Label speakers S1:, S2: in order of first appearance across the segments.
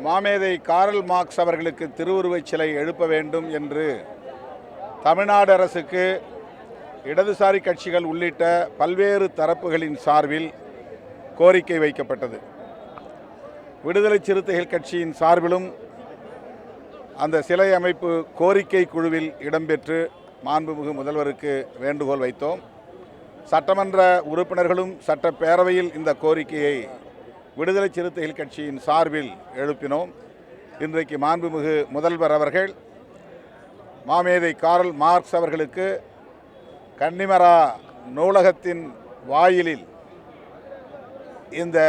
S1: மாமேதை Karl Marx அவர்களுக்கு திருவுருவச் சிலை எழுப்ப வேண்டும் என்று தமிழ்நாடு அரசுக்கு இடதுசாரி கட்சிகள் உள்ளிட்ட பல்வேறு தரப்புகளின் சார்பில் கோரிக்கை வைக்கப்பட்டது. விடுதலை சிறுத்தைகள் கட்சியின் சார்பிலும் அந்த சிலை அமைப்பு கோரிக்கை குழுவில் இடம்பெற்று மாண்புமிகு முதல்வருக்கு வேண்டுகோள் வைத்தோம். சட்டமன்ற உறுப்பினர்களும் சட்டப்பேரவையில் இந்த கோரிக்கையை விடுதலை சிறுத்தைகள் கட்சியின் சார்பில் எழுப்பினோம். இன்றைக்கு மாண்புமிகு முதல்வர் அவர்கள் மாமேதை காரல் மார்க்ஸ் அவர்களுக்கு கன்னிமரா நூலகத்தின் வாயிலில் இந்த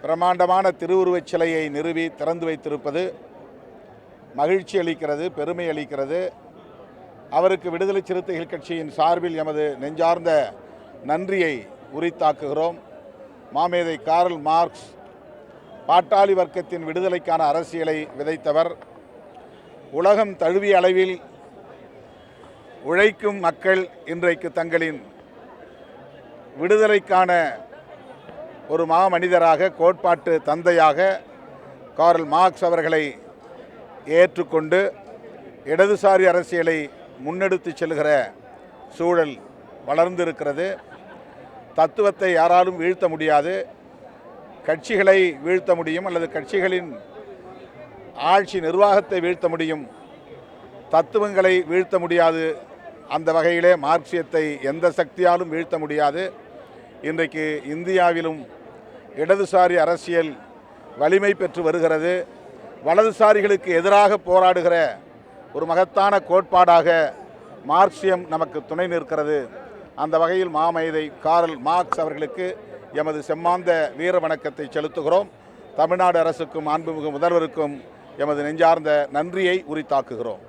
S1: பிரமாண்டமான திருவுருவச் சிலையை நிறுவி திறந்து வைத்திருப்பது மகிழ்ச்சி அளிக்கிறது, பெருமை அளிக்கிறது. அவருக்கு விடுதலை சிறுத்தைகள் கட்சியின் சார்பில் எமது நெஞ்சார்ந்த நன்றியை உரித்தாக்குகிறோம். மாமேதை காரல் மார்க்ஸ் பாட்டாளி வர்க்கத்தின் விடுதலைக்கான அரசியலை விதைத்தவர். உலகம் தழுவிய அளவில் உழைக்கும் மக்கள் இன்றைக்கு தங்களின் விடுதலைக்கான ஒரு மாமனிதராக, கோட்பாட்டு தந்தையாக காரல் மார்க்ஸ் அவர்களை ஏற்றுக்கொண்டு இடதுசாரி அரசியலை முன்னெடுத்து செல்கிற சூழல் வளர்ந்திருக்கிறது. தத்துவத்தை யாராலும் வீழ்த்த முடியாது. கட்சிகளை வீழ்த்த முடியும், அல்லது கட்சிகளின் ஆட்சி நிர்வாகத்தை வீழ்த்த முடியும், தத்துவங்களை வீழ்த்த முடியாது. அந்த வகையிலே மார்க்சியத்தை எந்த சக்தியாலும் வீழ்த்த முடியாது. இன்றைக்கு இந்தியாவிலும் இடதுசாரி அரசியல் வலிமை பெற்று வருகிறது. வலதுசாரிகளுக்கு எதிராக போராடுகிற ஒரு மகத்தான கோட்பாடாக மார்க்சியம் நமக்கு துணை நிற்கிறது. அந்த வகையில் மாமேதை காரல் மார்க்ஸ் அவர்களுக்கு எமது செம்மாந்த வீர வணக்கத்தை செலுத்துகிறோம். தமிழ்நாடு அரசுக்கும் மாண்புமிகு முதல்வருக்கும் எமது நெஞ்சார்ந்த நன்றியை உரித்தாக்குகிறோம்.